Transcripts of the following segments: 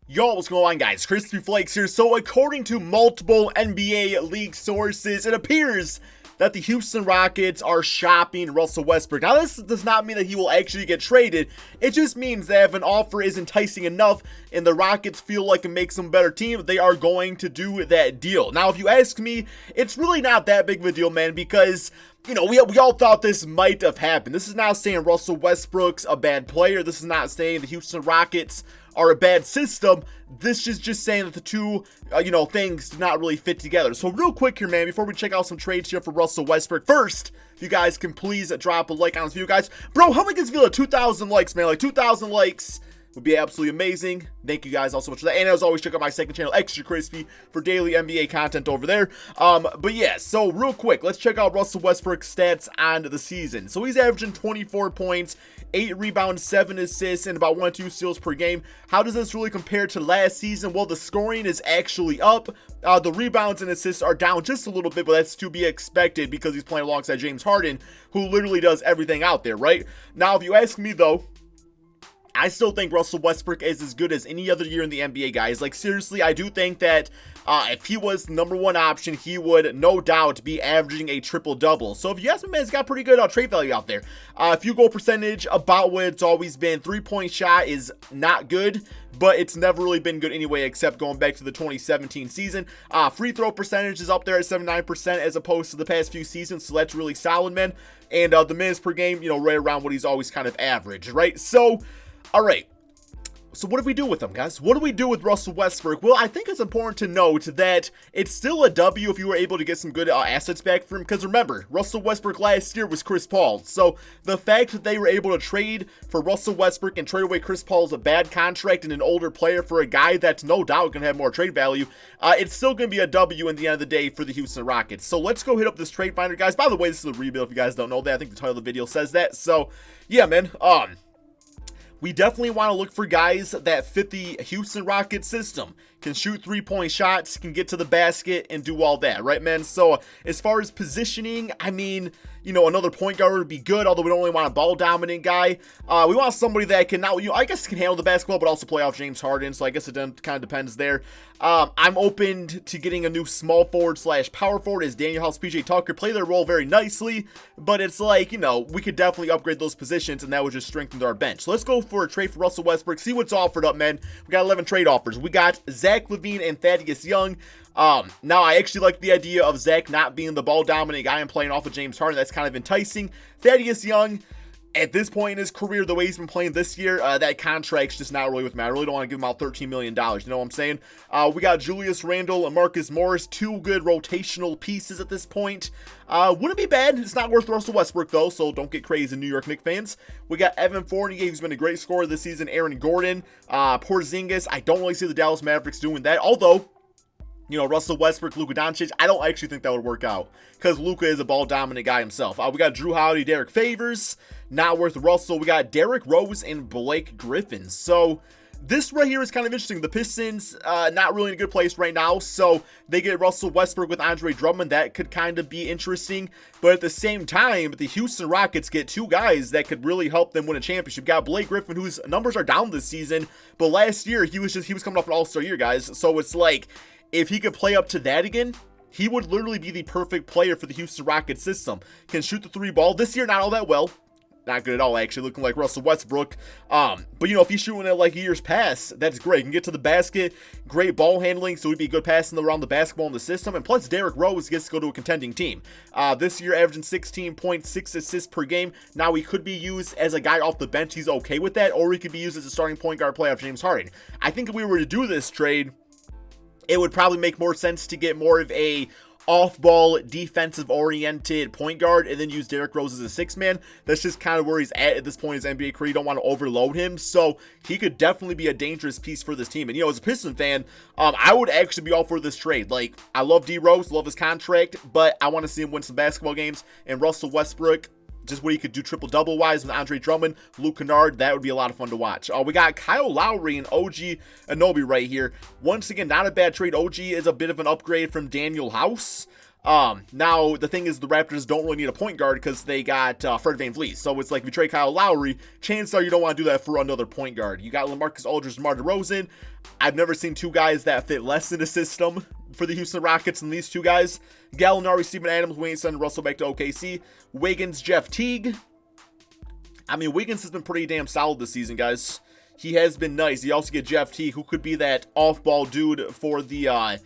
Yo, what's going on, guys? Crispy Flakes here. So according to multiple NBA league sources, it appears that the Houston Rockets are shopping Russell Westbrook. Now, this does not mean that he will actually get traded. It just means that if an offer is enticing enough and the Rockets feel like it makes them a better team, they are going to do that deal. Now, if you ask me, it's really not that big of a deal, man, because we all thought this might have happened. This is not saying Russell Westbrook's a bad player. This is not saying the Houston Rockets are a bad system. This is just saying that the two, things do not really fit together. So real quick here, man, before we check out some trades here for Russell Westbrook, first, if you guys can please drop a like on this video, guys. Bro, how many gets video? 2,000 likes, man. Like 2,000 likes would be absolutely amazing. Thank you guys all so much for that. And as always, check out my second channel, Extra Crispy, for daily NBA content over there. But yeah, so real quick, let's check out Russell Westbrook's stats on the season. So he's averaging 24 points, 8 rebounds, 7 assists, and about 1 or 2 steals per game. How does this really compare to last season? Well, the scoring is actually up. The rebounds and assists are down just a little bit, but that's to be expected because he's playing alongside James Harden, who literally does everything out there, right? Now, if you ask me, though, I still think Russell Westbrook is as good as any other year in the NBA, guys. Like, seriously, I do think that if he was number one option, he would no doubt be averaging a triple-double. So if you ask me, man, he's got pretty good trade value out there. Field goal percentage, about what it's always been. 3-point shot is not good, but it's never really been good anyway, except going back to the 2017 season. Free throw percentage is up there at 79% as opposed to the past few seasons, so that's really solid, man. And the minutes per game, right around what he's always kind of averaged, right? So, all right, so what do we do with him, guys? What do we do with Russell Westbrook? Well, I think it's important to note that it's still a W if you were able to get some good assets back from him. Because remember, Russell Westbrook last year was Chris Paul. So the fact that they were able to trade for Russell Westbrook and trade away Chris Paul's a bad contract and an older player for a guy that's no doubt going to have more trade value, it's still going to be a W in the end of the day for the Houston Rockets. So let's go hit up this trade finder, guys. By the way, this is a rebuild if you guys don't know that. I think the title of the video says that. So yeah, man, we definitely want to look for guys that fit the Houston Rockets system, can shoot 3-point shots, can get to the basket, and do all that, right, man? So as far as positioning, I mean, another point guard would be good, although we don't really want a ball-dominant guy. We want somebody that can now, I guess can handle the basketball, but also play off James Harden, so I guess it kind of depends there. I'm open to getting a new small forward / power forward as Daniel House, PJ Tucker play their role very nicely, but it's like, we could definitely upgrade those positions, and that would just strengthen our bench. So let's go for a trade for Russell Westbrook, see what's offered up, man. We got 11 trade offers. We got Zach LaVine and Thaddeus Young. Now I actually like the idea of Zach not being the ball dominant guy and playing off of James Harden. That's kind of enticing. Thaddeus Young, at this point in his career, the way he's been playing this year, that contract's just not really with me. I really don't want to give him out $13 million. You know what I'm saying? We got Julius Randle and Marcus Morris, 2 good rotational pieces at this point. Wouldn't be bad. It's not worth Russell Westbrook, though, so don't get crazy, New York Knicks fans. We got Evan Fournier, who's been a great scorer this season. Aaron Gordon, Porzingis. I don't really see the Dallas Mavericks doing that, although Russell Westbrook, Luka Doncic, I don't actually think that would work out because Luka is a ball-dominant guy himself. We got Drew Holiday, Derek Favors, not worth Russell. We got Derrick Rose and Blake Griffin. So this right here is kind of interesting. The Pistons, not really in a good place right now, so they get Russell Westbrook with Andre Drummond. That could kind of be interesting, but at the same time, the Houston Rockets get 2 guys that could really help them win a championship. We got Blake Griffin, whose numbers are down this season, but last year he was coming off an all-star year, guys, so it's like, if he could play up to that again, he would literally be the perfect player for the Houston Rockets system. Can shoot the 3 ball. This year, not all that well. Not good at all, actually, looking like Russell Westbrook. But, if he's shooting it like years past, that's great. He can get to the basket, great ball handling, so he'd be good passing around the basketball in the system. And plus, Derrick Rose gets to go to a contending team. This year, averaging 16.6 assists per game. Now, he could be used as a guy off the bench. He's okay with that. Or he could be used as a starting point guard playoff James Harden. I think if we were to do this trade, it would probably make more sense to get more of a off-ball, defensive-oriented point guard and then use Derrick Rose as a 6-man. That's just kind of where he's at this point in his NBA career. You don't want to overload him, so he could definitely be a dangerous piece for this team. And, as a Pistons fan, I would actually be all for this trade. Like, I love D. Rose, love his contract, but I want to see him win some basketball games. And Russell Westbrook, just what he could do triple-double wise with Andre Drummond, Luke Kennard, that would be a lot of fun to watch. We got Kyle Lowry and OG Anunoby right here. Once again, not a bad trade. OG is a bit of an upgrade from Daniel House. Now, the thing is, the Raptors don't really need a point guard because they got Fred VanVleet. So it's like if you trade Kyle Lowry, chances are you don't want to do that for another point guard. You got LaMarcus Aldridge and DeMar DeRozan. I've never seen two guys that fit less in the system for the Houston Rockets than these two guys. Gallinari, Steven Adams, Wayne Son, Russell back to OKC. Wiggins, Jeff Teague. I mean, Wiggins has been pretty damn solid this season, guys. He has been nice. You also get Jeff Teague, who could be that off-ball dude for the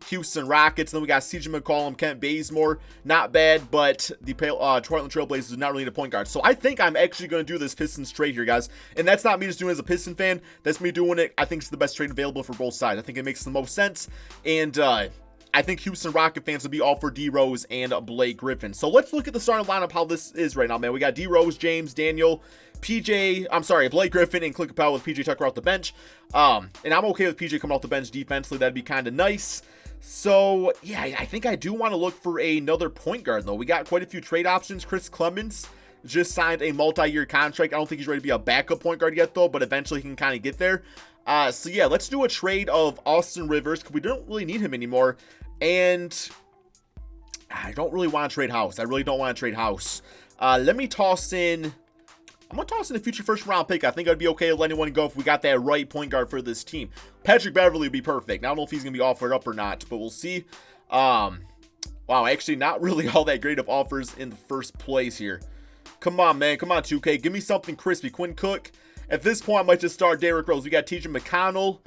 Houston Rockets. Then we got CJ McCollum, Kent Bazemore. Not bad, but the Portland Trailblazers do not really need a point guard. So I think I'm actually going to do this Pistons trade here, guys. And that's not me just doing it as a Piston fan. That's me doing it. I think it's the best trade available for both sides. I think it makes the most sense. And I think Houston Rocket fans will be all for D Rose and Blake Griffin. So let's look at the starting lineup, how this is right now, man. We got D Rose, James, Daniel, Blake Griffin, and Clint Capella with PJ Tucker off the bench. And I'm okay with PJ coming off the bench defensively. That'd be kind of nice. So, yeah, I think I do want to look for another point guard, though. We got quite a few trade options. Chris Clemens just signed a multi-year contract. I don't think he's ready to be a backup point guard yet, though, but eventually he can kind of get there. So, yeah, let's do a trade of Austin Rivers, because we don't really need him anymore. And I don't really want to trade House. I really don't want to trade House. Let me toss in... I'm going to toss in a future first-round pick. I think I'd be okay to let anyone go if we got that right point guard for this team. Patrick Beverley would be perfect. I don't know if he's going to be offered up or not, but we'll see. Wow, actually not really all that great of offers in the first place here. Come on, man. Come on, 2K. Give me something crispy. Quinn Cook. At this point, I might just start Derrick Rose. We got TJ McConnell.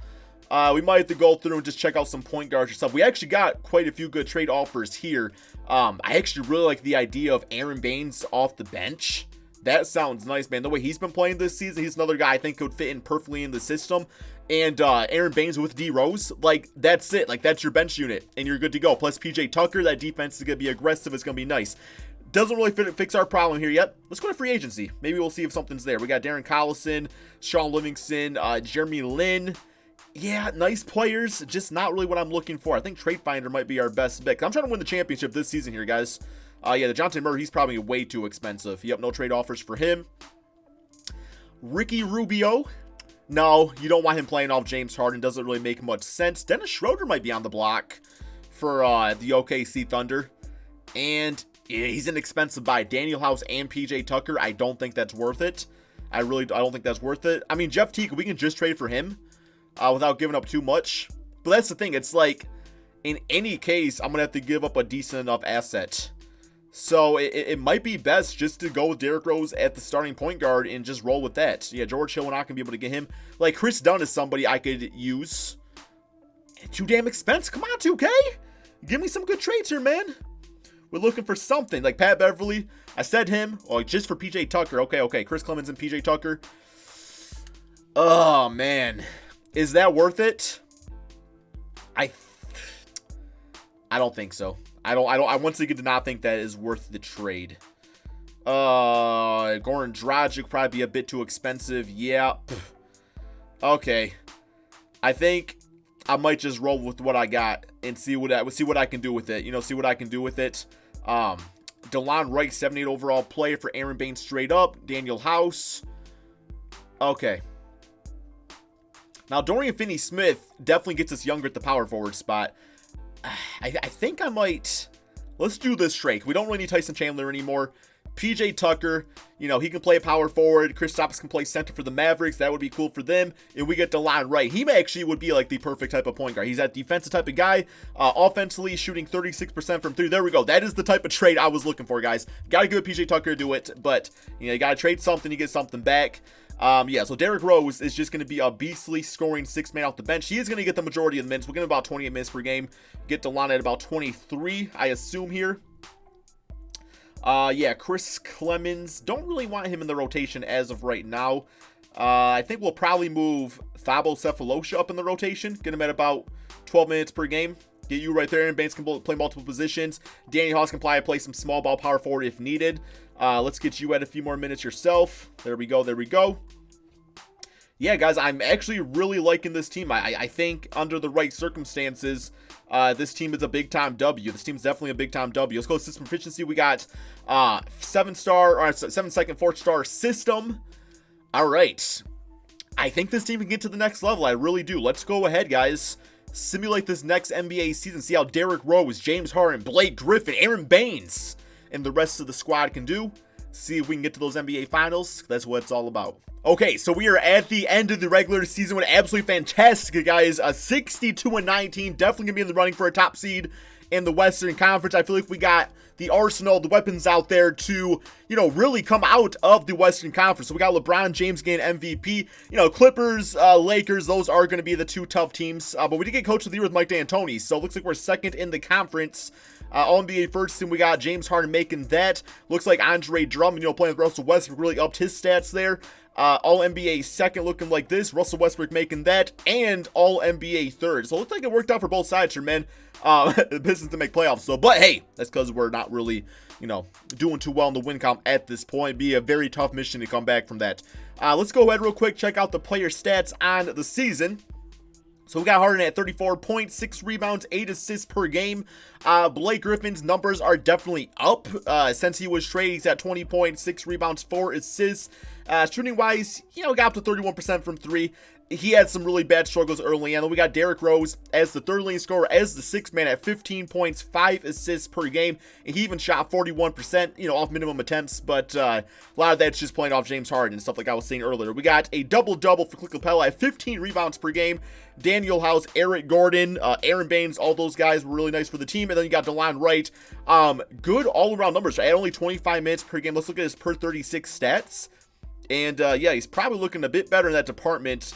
We might have to go through and just check out some point guards or stuff. We actually got quite a few good trade offers here. I actually really like the idea of Aaron Baines off the bench. That sounds nice, man. The way he's been playing this season, he's another guy I think could fit in perfectly in the system. And Aaron Baines with D Rose, like, that's it. Like, that's your bench unit, and you're good to go. Plus PJ Tucker, that defense is going to be aggressive. It's going to be nice. Doesn't really fix our problem here yet. Let's go to free agency. Maybe we'll see if something's there. We got Darren Collison, Sean Livingston, Jeremy Lin. Yeah, nice players, just not really what I'm looking for. I think Trade Finder might be our best bet. I'm trying to win the championship this season here, guys. Yeah, the Dejounte Murray, he's probably way too expensive. Yep, no trade offers for him. Ricky Rubio. No, you don't want him playing off James Harden. Doesn't really make much sense. Dennis Schroeder might be on the block for the OKC Thunder. And yeah, he's an expensive buy. Daniel House and PJ Tucker, I don't think that's worth it. I don't think that's worth it. I mean, Jeff Teague, we can just trade for him without giving up too much. But that's the thing. It's like, in any case, I'm going to have to give up a decent enough asset. So it might be best just to go with Derrick Rose at the starting point guard and just roll with that. Yeah, George Hill, we're not going to be able to get him. Like, Chris Dunn is somebody I could use. Too damn expensive. Come on, 2K. Give me some good trades here, man. We're looking for something. Like Pat Beverly, I said him. Oh, just for PJ Tucker. Okay. Chris Clemens and PJ Tucker. Oh, man. Is that worth it? I don't think so. I once again do not think that is worth the trade. Goran Dragic would probably be a bit too expensive. Yeah. Okay. I think I might just roll with what I got and see what I can do with it. You know, see what I can do with it. DeLon Wright, 78 overall player for Aaron Baines straight up. Daniel House. Okay. Now, Dorian Finney-Smith definitely gets us younger at the power forward spot. I think I might... Let's do this trade. We don't really need Tyson Chandler anymore. PJ Tucker, you know, he can play power forward. Kristaps can play center for the Mavericks. That would be cool for them. And we get DeLon Wright. He actually would be like the perfect type of point guard. He's that defensive type of guy. Offensively, shooting 36% from three. There we go. That is the type of trade I was looking for, guys. Got to give PJ Tucker to do it. But, you know, you got to trade something to get something back. Yeah, so Derrick Rose is just going to be a beastly scoring six-man off the bench. He is going to get the majority of the minutes. We're getting about 28 minutes per game. Get DeLon at about 23, I assume here. Yeah, Chris Clemens. Don't really want him in the rotation as of right now. I think we'll probably move Thabo Sefolosha up in the rotation. Get him at about 12 minutes per game. Get you right there, and Baines can play multiple positions. Danny Hoss can play some small ball power forward if needed. Let's get you at a few more minutes yourself. There we go. Yeah, guys, I'm actually really liking this team. I think under the right circumstances, this team is a big-time W. This team's definitely a big-time W. Let's go to system efficiency. We got 7-second, 4-star system. All right. I think this team can get to the next level. I really do. Let's go ahead, guys. simulate this next NBA season, see how Derrick Rose, James Harden, Blake Griffin, Aaron Baines, and the rest of the squad can do. See if we can get to those NBA finals. That's what it's all about. Okay, so we are at the end of the regular season with absolutely fantastic, guys. 62-19, definitely gonna be in the running for a top seed in the Western Conference. I feel like we got the arsenal, the weapons out there to, really come out of the Western Conference. So we got LeBron James getting MVP. Clippers, Lakers, those are going to be the two tough teams. But we did get Coach of the Year with Mike D'Antoni. So it looks like we're second in the conference. All-NBA first team, we got James Harden making that. Looks like Andre Drummond, playing with Russell Westbrook, really upped his stats there. All-NBA second looking like this. Russell Westbrook making that. And All-NBA third. So it looks like it worked out for both sides here, man. The Pistons to make playoffs. So, but hey, that's because we're not really, doing too well in the win count at this point. It'd be a very tough mission to come back from that. Let's go ahead real quick, check out the player stats on the season. So we got Harden at 34 points, 6 rebounds, 8 assists per game. Blake Griffin's numbers are definitely up. Since he was traded, he's at 20 points, 6 rebounds, 4 assists. Shooting-wise, got up to 31% from 3. He had some really bad struggles early on. Then we got Derrick Rose as the third leading scorer, as the sixth man at 15 points, 5 assists per game. And he even shot 41%, off minimum attempts. But a lot of that's just playing off James Harden and stuff like I was saying earlier. We got a double-double for Clint Capella at 15 rebounds per game. Daniel House, Eric Gordon, Aaron Baines, all those guys were really nice for the team. And then you got DeLon Wright. Good all-around numbers. At only 25 minutes per game. Let's look at his per 36 stats. And, yeah, he's probably looking a bit better in that department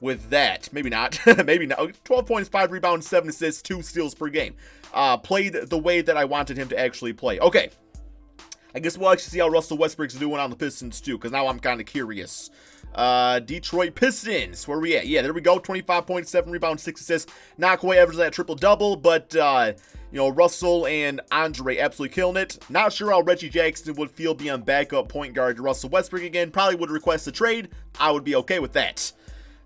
with that. Maybe not. Maybe not. 12 points, 5 rebounds, 7 assists, 2 steals per game. Played the way that I wanted him to actually play. Okay. I guess we'll actually see how Russell Westbrook's doing on the Pistons, too, because now I'm kind of curious. Detroit Pistons. Where are we at? Yeah, there we go. 25.7 rebounds, 6 assists. Not quite average that triple-double, but, Russell and Andre absolutely killing it. Not sure how Reggie Jackson would feel being backup point guard to Russell Westbrook again. Probably would request a trade. I would be okay with that.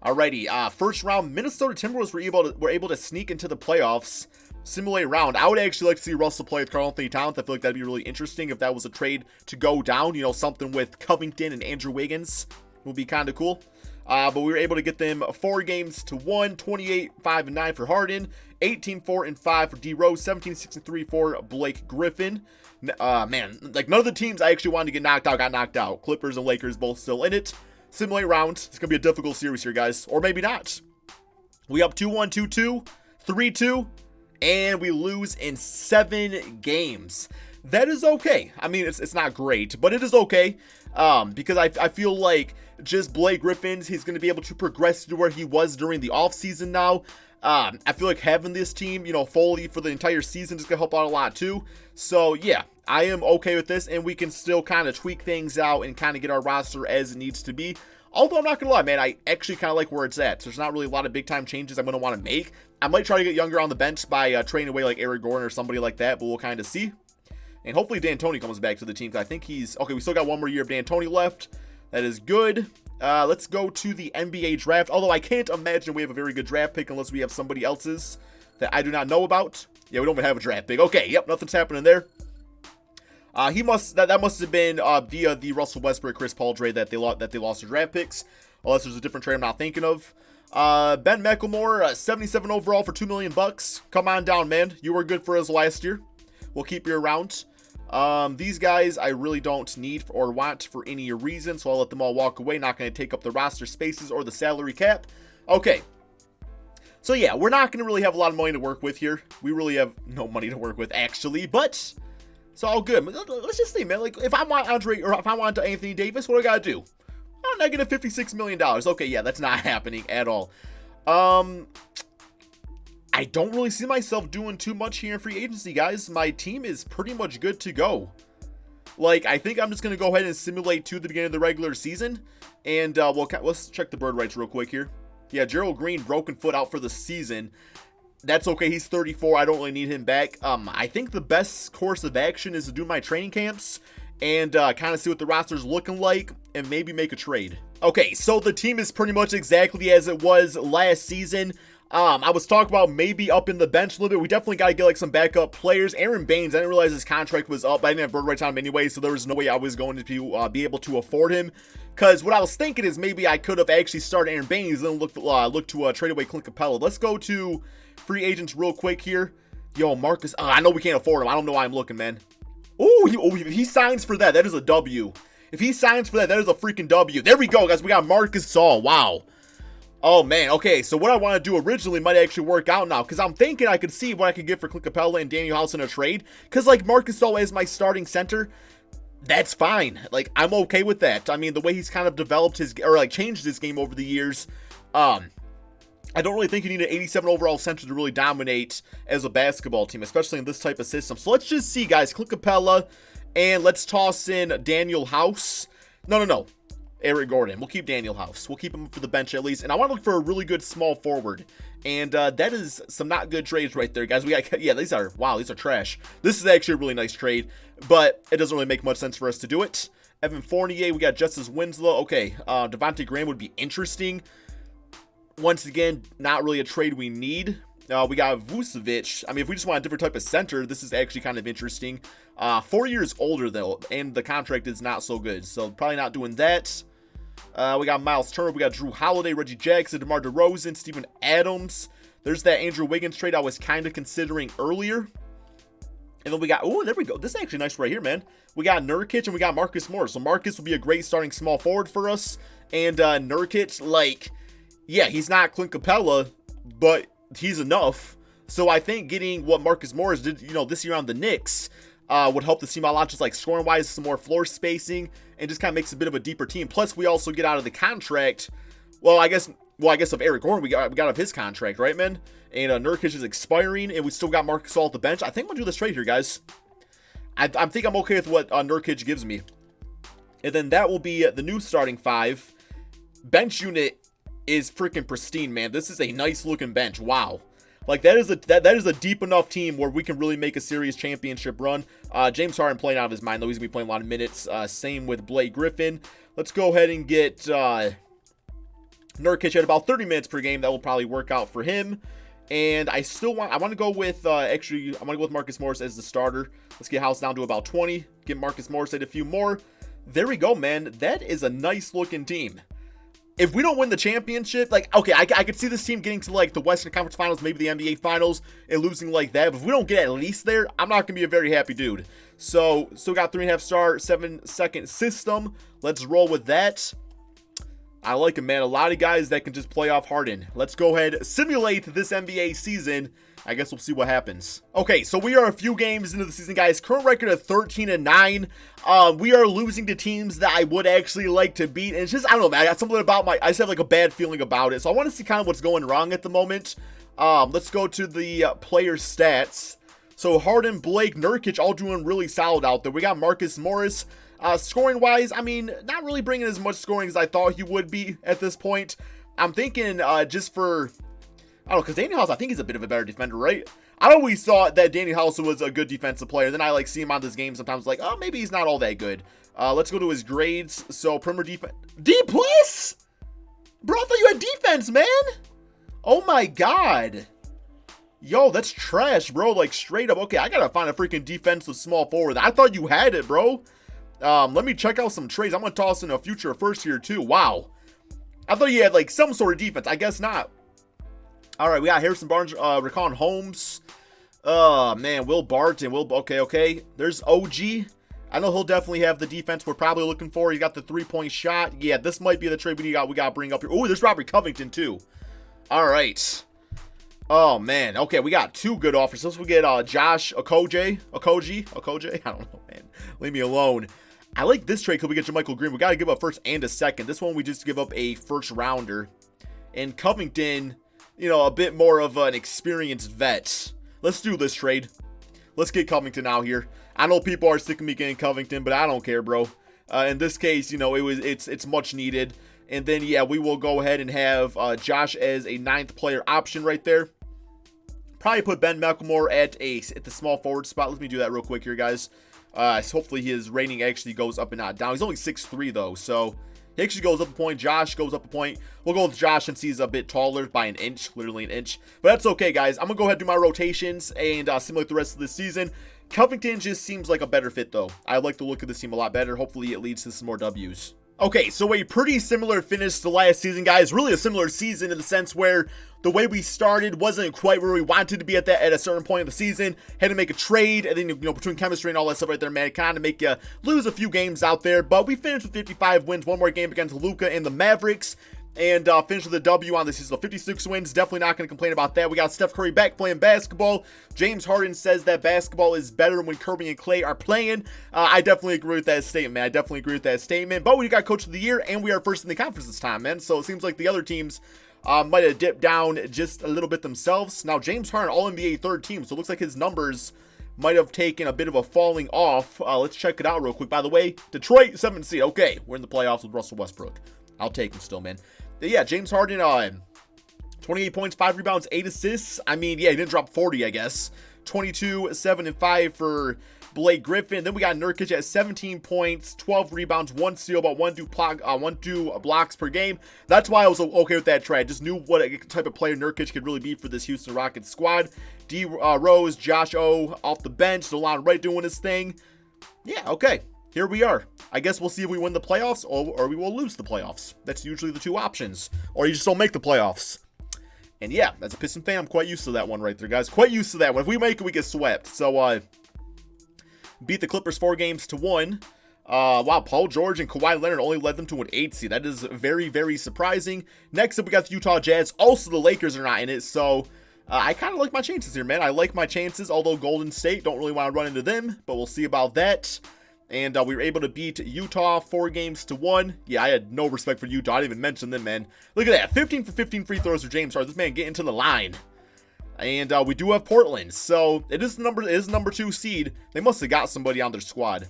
Alrighty, first round, Minnesota Timberwolves were able to sneak into the playoffs, simulate round. I would actually like to see Russell play with Karl-Anthony Towns. I feel like that'd be really interesting if that was a trade to go down. something with Covington and Andrew Wiggins would be kind of cool. But we were able to get them 4 games to 1, 28-5-9 for Harden, 18-4-5 for D Rose, 17-6-3 for Blake Griffin. Man, like none of the teams I actually wanted to get knocked out got knocked out. Clippers and Lakers both still in it. Simulate round. It's going to be a difficult series here, guys. Or maybe not. We up 2-1, 2-2, 3-2, and we lose in 7 games. That is okay. I mean, it's not great, but it is okay. Because I feel like just Blake Griffin's, he's going to be able to progress to where he was during the offseason now. I feel like having this team, fully for the entire season is going to help out a lot too. So, yeah, I am okay with this, and we can still kind of tweak things out and kind of get our roster as it needs to be. Although, I'm not going to lie, man, I actually kind of like where it's at. So there's not really a lot of big-time changes I'm going to want to make. I might try to get younger on the bench by trading away like Eric Gordon or somebody like that, but we'll kind of see. And hopefully D'Antoni comes back to the team, because I think he's... Okay, we still got 1 more year of D'Antoni left. That is good. Let's go to the NBA draft. Although I can't imagine we have a very good draft pick unless we have somebody else's that I do not know about. Yeah, we don't even have a draft pick. Okay, yep, nothing's happening there. That must have been via the Russell Westbrook Chris Paul trade that they lost their draft picks. Unless there's a different trade I'm not thinking of. Ben McLemore, 77 overall for $2 million. Come on down, man. You were good for us last year. We'll keep you around. These guys I really don't need or want for any reason, so I'll let them all walk away. Not going to take up the roster spaces or the salary cap. Okay. So yeah, we're not going to really have a lot of money to work with here. We really have no money to work with, actually, but it's all good. Let's just see, man. Like, if I want Andre, or if I want Anthony Davis, what do I got to do? Oh, negative $56 million. Okay, yeah, that's not happening at all. I don't really see myself doing too much here in free agency, guys. My team is pretty much good to go. Like, I think I'm just going to go ahead and simulate to the beginning of the regular season. And, let's check the bird rights real quick here. Yeah, Gerald Green, broken foot out for the season. That's okay. He's 34. I don't really need him back. I think the best course of action is to do my training camps and kind of see what the roster's looking like and maybe make a trade. Okay, so the team is pretty much exactly as it was last season. I was talking about maybe up in the bench a little bit. We definitely got to get like some backup players. Aaron Baines, I didn't realize his contract was up. I didn't have bird rights on him anyway, so there was no way I was going to be able to afford him. Because what I was thinking is maybe I could have actually started Aaron Baines and then look to trade away Clint Capella. Let's go to free agents real quick here. Yo, Marcus. I know we can't afford him. I don't know why I'm looking, man. If he signs for that, that is a W. If he signs for that, that is a freaking W. There we go, guys. We got Marcus Saul. Wow. Oh, man. Okay, so what I want to do originally might actually work out now. Because I'm thinking I could see what I could get for Clint Capella and Daniel House in a trade. Because, like, Marcus Saul is my starting center. That's fine. Like, I'm okay with that. I mean, the way he's kind of developed his, or like changed his game over the years, I don't really think you need an 87 overall center to really dominate as a basketball team, especially in this type of system. So let's just see, guys. Clint Capella, and let's toss in Daniel House. No. Eric Gordon. We'll keep Daniel House. We'll keep him for the bench at least. And I want to look for a really good small forward. And that is some not good trades right there, guys. We got, yeah, these are trash. This is actually a really nice trade, but it doesn't really make much sense for us to do it. Evan Fournier, we got Justice Winslow. Okay, Devontae Graham would be interesting. Once again, not really a trade we need. We got Vucevic. I mean, if we just want a different type of center, this is actually kind of interesting. 4 years older, though, and the contract is not so good. So probably not doing that. We got Miles Turner. We got Drew Holiday, Reggie Jackson, DeMar DeRozan, Steven Adams. There's that Andrew Wiggins trade I was kind of considering earlier. And then we got, there we go. This is actually nice right here, man. We got Nurkic and we got Marcus Morris. So Marcus will be a great starting small forward for us. And Nurkic, like, yeah, he's not Clint Capella, but he's enough. So I think getting what Marcus Morris did, this year on the Knicks would help the team a lot, just like scoring wise, some more floor spacing, and just kind of makes a bit of a deeper team. Plus, we also get out of the contract. I guess of Eric Gordon, we got out of his contract, right, man? And Nurkic is expiring, and we still got Marcus All at the bench. I think I'm gonna do this trade here, guys. I think I'm okay with what Nurkic gives me, and then that will be the new starting five. Bench unit is freaking pristine, man. This is a nice looking bench. Wow. Like, that is a deep enough team where we can really make a serious championship run. James Harden playing out of his mind, though. He's going to be playing a lot of minutes. Same with Blake Griffin. Let's go ahead and get Nurkic at about 30 minutes per game. That will probably work out for him. And I want to go with, I want to go with Marcus Morris as the starter. Let's get House down to about 20. Get Marcus Morris at a few more. There we go, man. That is a nice looking team. If we don't win the championship, like, okay, I could see this team getting to, like, the Western Conference Finals, maybe the NBA Finals, and losing like that. But if we don't get at least there, I'm not going to be a very happy dude. So, still got 3.5 star, 7-second system. Let's roll with that. I like him, man. A lot of guys that can just play off Harden. Let's go ahead, simulate this NBA season. I guess we'll see what happens. Okay, so we are a few games into the season, guys. Current record of 13-9. We are losing to teams that I would actually like to beat. And it's just, I don't know, man. I got something about I just have like a bad feeling about it. So I want to see kind of what's going wrong at the moment. Let's go to the player stats. So Harden, Blake, Nurkic all doing really solid out there. We got Marcus Morris. Scoring wise, I mean, not really bringing as much scoring as I thought he would be at this point. I'm thinking just for, I don't know, because Daniel House, I think he's a bit of a better defender, right? I always thought that Daniel House was a good defensive player. Then I like see him on this game sometimes like, oh, maybe he's not all that good. Let's go to his grades. So perimeter defense, D+? Bro, I thought you had defense, man. Oh my God. Yo, that's trash, bro. Like straight up. Okay, I gotta find a freaking defensive small forward. I thought you had it, bro. Let me check out some trades. I'm gonna toss in a future first here too. Wow. I thought you had like some sort of defense. I guess not. All right, we got Harrison Barnes, Rickon Holmes. Man, Will Barton. Okay. There's OG. I know he'll definitely have the defense we're probably looking for. He got the 3-point shot. Yeah, this might be the trade we got to bring up here. Oh, there's Robert Covington too. All right. Oh man. Okay, we got two good offers. Let's get Josh Okogie. I don't know, man. Leave me alone. I like this trade because we get Jermichael Green. We got to give up first and a second. This one we just give up a first rounder. And Covington, a bit more of an experienced vet. Let's do this trade. Let's get Covington out here. I know people are sick of me getting Covington, but I don't care, bro. In this case, it's much needed. And then, yeah, we will go ahead and have Josh as a 9th player option right there. Probably put Ben McLemore at the small forward spot. Let me do that real quick here, guys. So hopefully his rating actually goes up and not down. He's only 6'3", though, so He actually goes up a point. Josh goes up a point. We'll go with Josh since he's a bit taller by an inch, literally an inch. But that's okay, guys. I'm going to go ahead and do my rotations and simulate the rest of this season. Covington just seems like a better fit, though. I like the look of this team a lot better. Hopefully, it leads to some more W's. Okay, so a pretty similar finish to last season, guys. Really a similar season in the sense where the way we started wasn't quite where we wanted to be at a certain point of the season. Had to make a trade, and then, between chemistry and all that stuff right there, man, it kind of make you lose a few games out there. But we finished with 55 wins, one more game against Luka and the Mavericks. And finished with a W on the season. So 56 wins. Definitely not going to complain about that. We got Steph Curry back playing basketball. James Harden says that basketball is better when Curry and Clay are playing. I definitely agree with that statement, man. I definitely agree with that statement. But we got Coach of the Year, and we are first in the conference this time, man. So it seems like the other teams might have dipped down just a little bit themselves. Now, James Harden, All-NBA third team. So it looks like his numbers might have taken a bit of a falling off. Let's check it out real quick. By the way, Detroit, 7th seed. Okay, we're in the playoffs with Russell Westbrook. I'll take him still, man. Yeah, James Harden, 28 points, 5 rebounds, 8 assists. I mean, yeah, he didn't drop 40, I guess. 22, 7, and 5 for Blake Griffin. Then we got Nurkic at 17 points, 12 rebounds, 1 steal, about 1-2 blocks per game. That's why I was okay with that trade. Just knew what type of player Nurkic could really be for this Houston Rockets squad. D. Rose, Josh O. off the bench, DeLon Wright doing his thing. Yeah, okay. Here we are. I guess we'll see if we win the playoffs or we will lose the playoffs. That's usually the two options. Or you just don't make the playoffs. And yeah, as a Piston fan, I'm quite used to that one right there, guys. Quite used to that one. If we make it, we get swept. So, beat the Clippers 4-1. Wow, Paul George and Kawhi Leonard only led them to an 8 seed. That is very, very surprising. Next up, we got the Utah Jazz. Also, the Lakers are not in it. So, I kind of like my chances here, man. I like my chances, although Golden State don't really want to run into them. But we'll see about that. And we were able to beat Utah 4-1. Yeah, I had no respect for Utah. I didn't even mention them, man. Look at that. 15 for 15 free throws for James Harden. This man getting to the line. And we do have Portland. So it is number 2 seed. They must have got somebody on their squad.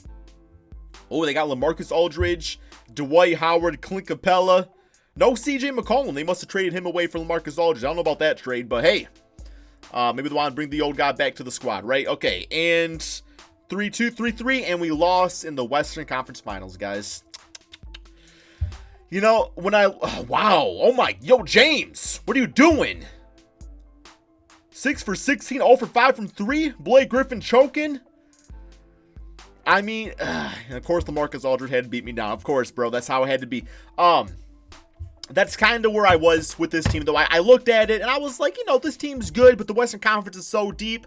Oh, they got LaMarcus Aldridge, Dwight Howard, Clint Capella. No CJ McCollum. They must have traded him away for LaMarcus Aldridge. I don't know about that trade, but hey. Maybe they want to bring the old guy back to the squad, right? Okay, and 3-2, 3-3, and we lost in the Western Conference Finals, guys. Wow. Oh my, yo, James, what are you doing? 6 for 16, 0 for 5 from 3. Blake Griffin choking. I mean, and of course, LaMarcus Aldridge had to beat me down. Of course, bro, that's how it had to be. That's kind of where I was with this team, though. I looked at it, and I was like, this team's good, but the Western Conference is so deep.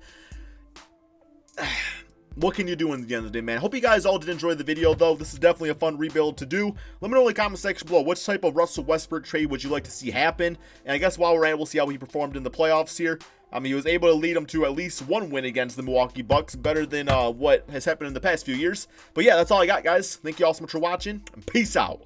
What can you do in the end of the day, man? Hope you guys all did enjoy the video, though. This is definitely a fun rebuild to do. Let me know in the comment section below, which type of Russell Westbrook trade would you like to see happen? And I guess while we're at it, we'll see how he performed in the playoffs here. He was able to lead them to at least one win against the Milwaukee Bucks, better than what has happened in the past few years. But yeah, that's all I got, guys. Thank you all so much for watching, and peace out.